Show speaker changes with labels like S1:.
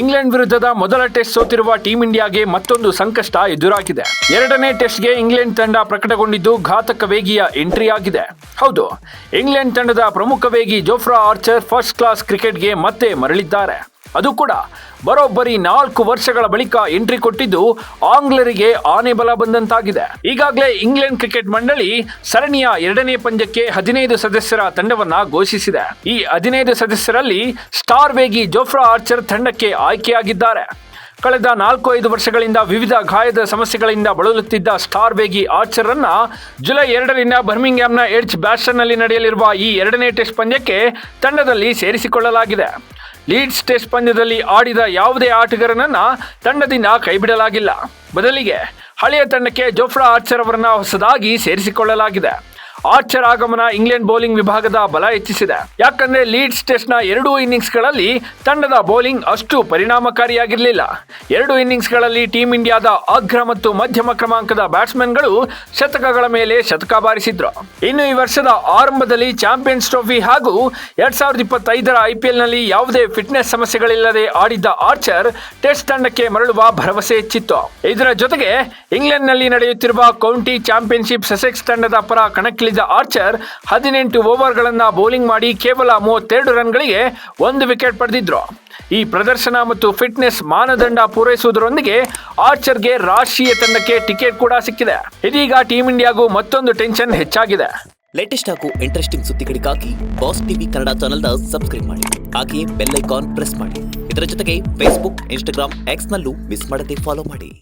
S1: England ವಿರುದ್ಧದ ಮೊದಲ test ಸೋತಿರುವ team ಇಂಡಿಯಾಗೆ ಮತ್ತೊಂದು ಸಂಕಷ್ಟ ಎದುರಾಗಿದೆ. ಎರಡನೇ ಟೆಸ್ಟ್ಗೆ ಇಂಗ್ಲೆಂಡ್ ತಂಡ ಪ್ರಕಟಗೊಂಡಿದ್ದು ಘಾತಕ ವೇಗಿಯ ಎಂಟ್ರಿ ಆಗಿದೆ. ಹೌದು, ಇಂಗ್ಲೆಂಡ್ ತಂಡದ ಪ್ರಮುಖ ವೇಗಿ ಜೋಫ್ರಾ ಆರ್ಚರ್ ಫಸ್ಟ್ ಕ್ಲಾಸ್ ಕ್ರಿಕೆಟ್ಗೆ ಮತ್ತೆ ಮರಳಿದ್ದಾರೆ. ಅದು ಕೂಡ ಬರೋಬ್ಬರಿ 4 ವರ್ಷಗಳ ಬಳಿಕ ಎಂಟ್ರಿ ಕೊಟ್ಟಿದ್ದು ಆಂಗ್ಲರಿಗೆ ಆನೆ ಬಲ ಬಂದಂತಾಗಿದೆ. ಈಗಾಗಲೇ ಇಂಗ್ಲೆಂಡ್ ಕ್ರಿಕೆಟ್ ಮಂಡಳಿ ಸರಣಿಯ 2ನೇ ಪಂದ್ಯಕ್ಕೆ 15 ಸದಸ್ಯರ ತಂಡವನ್ನ ಘೋಷಿಸಿದೆ. ಈ 15 ಸದಸ್ಯರಲ್ಲಿ ಸ್ಟಾರ್ ವೇಗಿ ಜೋಫ್ರಾ ಆರ್ಚರ್ ತಂಡಕ್ಕೆ ಆಯ್ಕೆಯಾಗಿದ್ದಾರೆ. ಕಳೆದ 4-5 ವರ್ಷಗಳಿಂದ ವಿವಿಧ ಗಾಯದ ಸಮಸ್ಯೆಗಳಿಂದ ಬಳಲುತ್ತಿದ್ದ ಸ್ಟಾರ್ ವೇಗಿ ಆರ್ಚರ್ ಅನ್ನ ಜುಲೈ 2ರಿಂದ ಬರ್ಮಿಂಗ್ಹ್ಯಾಮ್ನ ಎಡ್ಜ್ ಬ್ಯಾಸ್ಟನ್ನಲ್ಲಿ ನಡೆಯಲಿರುವ ಈ 2ನೇ ಟೆಸ್ಟ್ ಪಂದ್ಯಕ್ಕೆ ತಂಡದಲ್ಲಿ ಸೇರಿಸಿಕೊಳ್ಳಲಾಗಿದೆ. ಲೀಡ್ಸ್ ಟೆಸ್ಟ್ ಪಂದ್ಯದಲ್ಲಿ ಆಡಿದ ಯಾವುದೇ ಆಟಗಾರನನ್ನ ತಂಡದಿಂದ ಕೈಬಿಡಲಾಗಿಲ್ಲ. ಬದಲಿಗೆ ಹಳೆಯ ತಂಡಕ್ಕೆ ಜೋಫ್ರಾ ಆರ್ಚರ್ ಅವರನ್ನ ಹೊಸದಾಗಿ ಸೇರಿಸಿಕೊಳ್ಳಲಾಗಿದೆ. ಆರ್ಚರ್ ಆಗಮನ ಇಂಗ್ಲೆಂಡ್ ಬೌಲಿಂಗ್ ವಿಭಾಗದ ಬಲ ಹೆಚ್ಚಿಸಿದೆ. ಯಾಕಂದ್ರೆ ಲೀಡ್ಸ್ ಟೆಸ್ಟ್ನ 2 ಇನ್ನಿಂಗ್ಸ್ಗಳಲ್ಲಿ ತಂಡದ ಬೌಲಿಂಗ್ ಅಷ್ಟು ಪರಿಣಾಮಕಾರಿಯಾಗಿರಲಿಲ್ಲ. 2 ಇನ್ನಿಂಗ್ಸ್ಗಳಲ್ಲಿ ಟೀಂ ಇಂಡಿಯಾದ ಅಗ್ರ ಮತ್ತು ಮಧ್ಯಮ ಕ್ರಮಾಂಕದ ಬ್ಯಾಟ್ಸ್ಮನ್ಗಳು ಶತಕಗಳ ಮೇಲೆ ಶತಕ ಬಾರಿಸಿದ್ರು. ಇನ್ನು ಈ ವರ್ಷದ ಆರಂಭದಲ್ಲಿ ಚಾಂಪಿಯನ್ಸ್ ಟ್ರೋಫಿ ಹಾಗೂ 2025ರ IPLನಲ್ಲಿ ಯಾವುದೇ ಫಿಟ್ನೆಸ್ ಸಮಸ್ಯೆಗಳಿಲ್ಲದೆ ಆಡಿದ್ದ ಆರ್ಚರ್ ಟೆಸ್ಟ್ ತಂಡಕ್ಕೆ ಮರಳುವ ಭರವಸೆ ಹೆಚ್ಚಿತ್ತು. ಇದರ ಜೊತೆಗೆ ಇಂಗ್ಲೆಂಡ್ನಲ್ಲಿ ನಡೆಯುತ್ತಿರುವ ಕೌಂಟಿ ಚಾಂಪಿಯನ್ಶಿಪ್ ಸಸೆಕ್ಸ್ ತಂಡದ ಪರ ಕಣಕ್ಕಿಳಿದ ಆರ್ಚರ್ 18 ಓವರ್ಗಳನ್ನ ಬೌಲಿಂಗ್ ಮಾಡಿ ಕೇವಲ 32 ರನ್ಗಳಿಗೆ 1 ವಿಕೆಟ್ ಪಡೆದಿದ್ರು. ಈ ಪ್ರದರ್ಶನ ಮತ್ತು ಫಿಟ್ನೆಸ್ ಮಾನದಂಡ ಪೂರೈಸುವುದರೊಂದಿಗೆ ಆರ್ಚರ್ಗೆ ರಾಷ್ಟ್ರೀಯ ತಂಡಕ್ಕೆ ಟಿಕೆಟ್ ಕೂಡ ಸಿಕ್ಕಿದೆ. ಇದೀಗ ಟೀಂ ಇಂಡಿಯಾಗೂ ಮತ್ತೊಂದು ಟೆನ್ಷನ್ ಹೆಚ್ಚಾಗಿದೆ.
S2: ಲೇಟೆಸ್ಟ್ ಹಾಗೂ ಇಂಟ್ರೆಸ್ಟಿಂಗ್ ಸುದ್ದಿಗಳಿಗಾಗಿ ಬಾಸ್ ಟಿವಿ ಕನ್ನಡ ಚಾನೆಲ್ನ ಸಬ್ಸ್ಕ್ರೈಬ್ ಮಾಡಿ. ಹಾಗೆಯೇ ಬೆಲ್ ಐಕಾನ್ ಪ್ರೆಸ್ ಮಾಡಿ. ಇದರ ಜೊತೆಗೆ ಫೇಸ್ಬುಕ್, ಇನ್ಸ್ಟಾಗ್ರಾಮ್, ಎಕ್ಸ್ ನಲ್ಲೂ ಮಿಸ್ ಮಾಡದೆ ಫಾಲೋ ಮಾಡಿ.